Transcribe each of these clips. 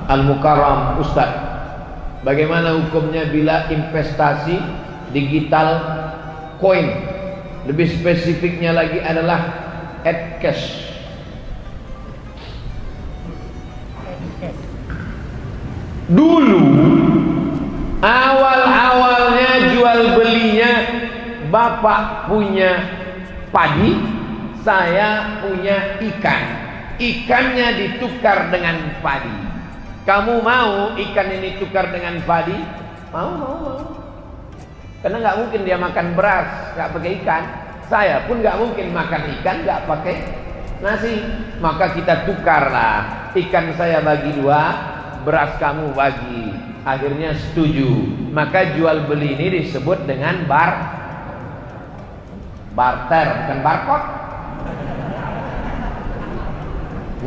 Al-Mukarram, Ustaz, bagaimana hukumnya bila investasi digital koin, lebih spesifiknya lagi adalah cash? Dulu awal-awalnya jual belinya, bapak punya padi, saya punya ikan. Ikannya ditukar dengan padi. Kamu mau ikan ini tukar dengan padi? Mau. Karena nggak mungkin dia makan beras nggak pakai ikan. Saya pun nggak mungkin makan ikan nggak pakai nasi. Maka kita tukarlah. Ikan saya bagi 2, beras kamu bagi. Akhirnya setuju. Maka jual beli ini disebut dengan barter, bukan barcode.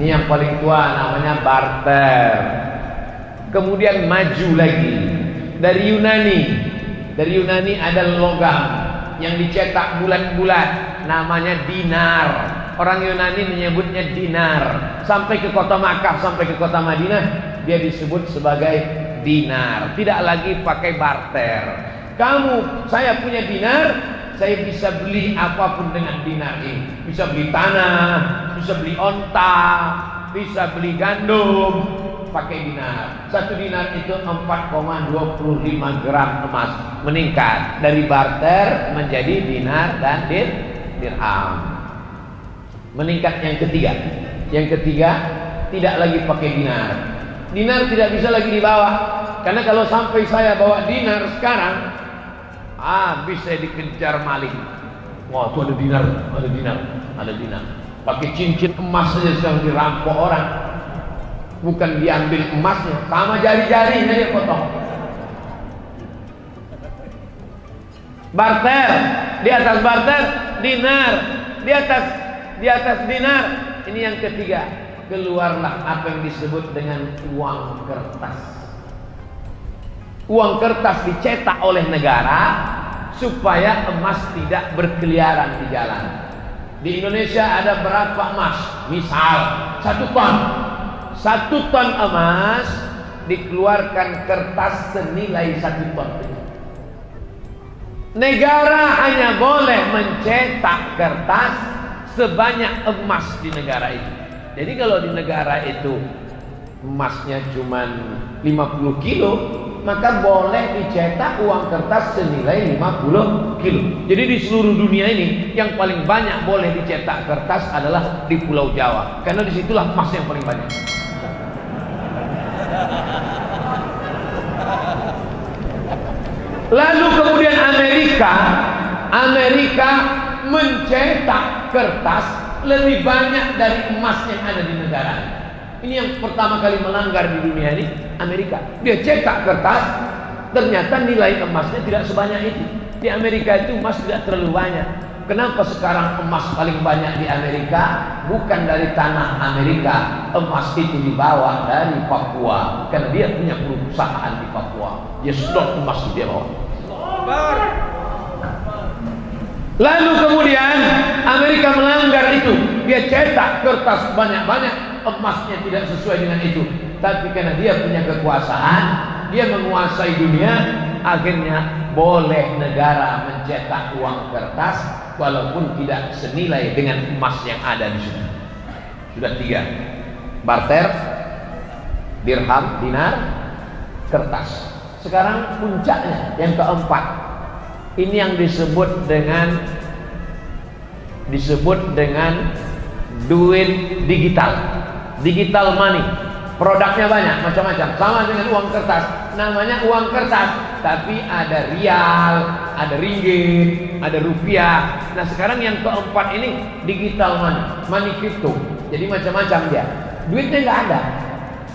Ini yang paling tua, namanya barter. Kemudian maju lagi dari Yunani ada logam yang dicetak bulat-bulat, namanya dinar. Orang Yunani menyebutnya dinar. Sampai ke kota Makkah, sampai ke kota Madinah, dia disebut sebagai dinar. Tidak lagi pakai barter. Saya punya dinar, saya bisa beli apapun dengan dinar ini. Bisa beli tanah, bisa beli onta, bisa beli gandum, pakai dinar. 1 dinar itu 4,25 gram emas. Meningkat dari barter menjadi dinar dan dirham. Meningkat yang ketiga. Yang ketiga, tidak lagi pakai dinar. Dinar tidak bisa lagi dibawa. Karena kalau sampai saya bawa dinar sekarang, bisa dikejar maling. Wah, itu ada dinar. Pakai cincin emas saja sedang dirampok orang. Bukan diambil emasnya, sama jari-jarinya dia potong. Barter, di atas barter dinar, di atas dinar. Ini yang ketiga, keluarlah apa yang disebut dengan uang kertas. Uang kertas dicetak oleh negara supaya emas tidak berkeliaran di jalan. Di Indonesia ada berapa emas? Misal 1 ton. 1 ton emas dikeluarkan kertas senilai 1 ton. Negara hanya boleh mencetak kertas sebanyak emas di negara itu. Jadi kalau di negara itu emasnya cuma 50 kilo, maka boleh dicetak uang kertas senilai 50 kilo. Jadi di seluruh dunia ini yang paling banyak boleh dicetak kertas adalah di Pulau Jawa, karena disitulah emas yang paling banyak. Lalu kemudian Amerika mencetak kertas lebih banyak dari emas yang ada di negara. Ini yang pertama kali melanggar di dunia ini, Amerika. Dia cetak kertas, ternyata nilai emasnya tidak sebanyak itu. Di Amerika itu emas tidak terlalu banyak. Kenapa sekarang emas paling banyak di Amerika? Bukan dari tanah Amerika. Emas itu dibawa dari Papua, karena dia punya perusahaan di Papua. Dia sedot emas itu dia bawa. Lalu kemudian Amerika melanggar itu. Dia cetak kertas banyak-banyak, emasnya tidak sesuai dengan itu. Tapi karena dia punya kekuasaan, dia menguasai dunia, akhirnya boleh negara mencetak uang kertas walaupun tidak senilai dengan emas yang ada di sini. Sudah 3. Barter, dirham, dinar, kertas. Sekarang puncaknya yang keempat. Ini yang disebut dengan duit digital. Digital money. Produknya banyak, macam-macam. Sama dengan uang kertas. Namanya uang kertas, tapi ada rial, ada ringgit, ada rupiah. Nah sekarang yang keempat ini digital money, money crypto. Jadi macam-macam dia. Duitnya nggak ada.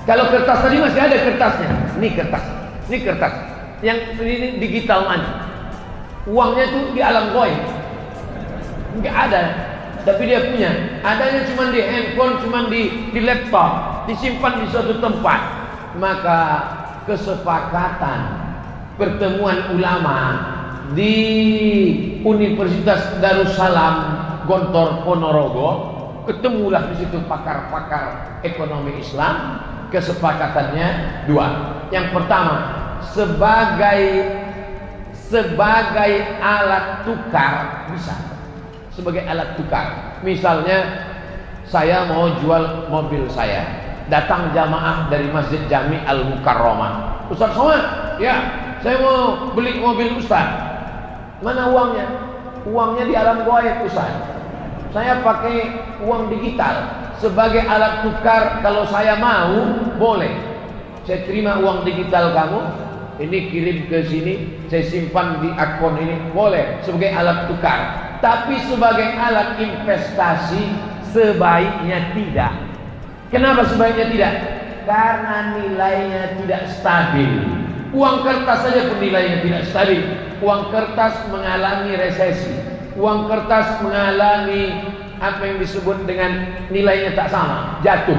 Kalau kertas tadi masih ada kertasnya. Ini kertas. Yang ini digital money. Uangnya tuh di alam goib. Nggak ada. Tapi dia punya, adanya cuma di handphone, cuma di laptop, disimpan di suatu tempat. Maka kesepakatan pertemuan ulama di Universitas Darussalam Gontor Ponorogo, ketemulah di situ pakar-pakar ekonomi Islam, Kesepakatannya dua. Yang pertama, sebagai alat tukar bisa. Sebagai alat tukar. Misalnya saya mau jual mobil saya, datang jamaah dari Masjid Jami Al-Mukarramah. Ustaz Somad, ya, saya mau beli mobil Ustaz. Mana uangnya? Uangnya di alam gaib Ustaz. Saya pakai uang digital sebagai alat tukar. Kalau saya mau, boleh. Saya terima uang digital kamu, ini kirim ke sini, saya simpan di akun ini, boleh sebagai alat tukar. Tapi sebagai alat investasi sebaiknya tidak. Kenapa sebaiknya tidak? Karena nilainya tidak stabil. Uang kertas saja pun nilainya tidak stabil. Uang kertas mengalami resesi. Uang kertas mengalami apa yang disebut dengan nilainya tak sama, jatuh.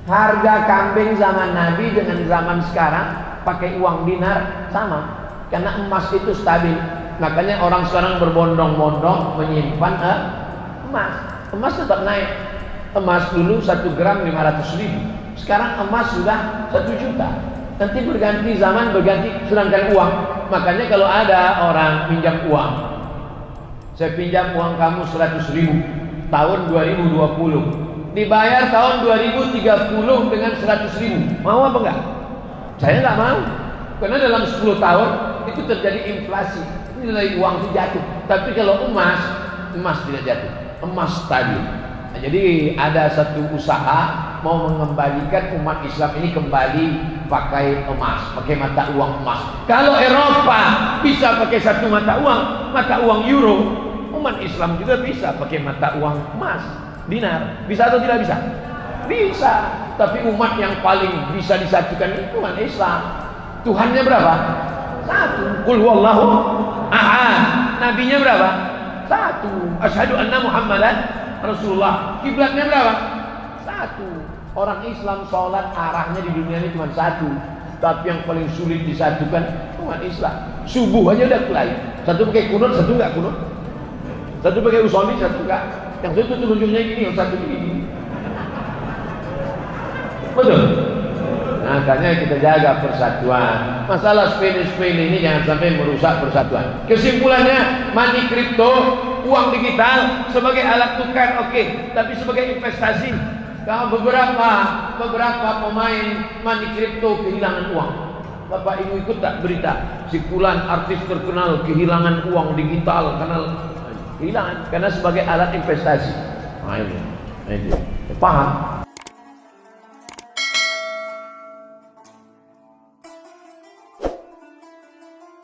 Harga kambing zaman Nabi dengan zaman sekarang pakai uang dinar sama. Karena emas itu stabil. Makanya orang sekarang berbondong-bondong menyimpan emas. Emas tetap naik. Emas dulu 1 gram 500.000. Sekarang emas sudah 1 juta. Nanti berganti zaman, berganti sedangkan uang. Makanya kalau ada orang pinjam uang, saya pinjam uang kamu 100.000 tahun 2020, dibayar tahun 2030 dengan 100.000, mau apa enggak? Saya enggak mau. Karena dalam 10 tahun itu terjadi inflasi, nilai uang itu jatuh. Tapi kalau emas tidak jatuh, emas stabil. Nah, jadi ada satu usaha mau mengembalikan umat Islam ini kembali pakai emas, pakai mata uang emas. Kalau Eropa bisa pakai satu mata uang euro, umat Islam juga bisa pakai mata uang emas, dinar. Bisa atau tidak bisa? Bisa. Tapi umat yang paling bisa disatukan itu umat Islam. Tuhannya berapa? Satu. Qul huwallahu ahad. Nabinya berapa? Satu. Asyhadu anna Muhammadan Rasulullah. Kiblatnya berapa? Satu. Orang Islam sholat arahnya di dunia ini cuma satu. Tapi yang paling sulit disatukan umat Islam. Subuh aja udah mulai. Satu pakai kunut, satu enggak kunut. Satu pakai usolli, satu enggak. Yang satu telunjuknya gini, yang satu gini. Betul. Makanya kita jaga persatuan. Masalah sepele-sepele ini jangan sampai merusak persatuan. Kesimpulannya, money crypto, uang digital sebagai alat tukar oke. Tapi sebagai investasi, kalau beberapa pemain money crypto kehilangan uang. Bapak Ibu ikut tak berita? Si fulan artis terkenal kehilangan uang digital karena kehilangan karena sebagai alat investasi. Nah, ini. Paham?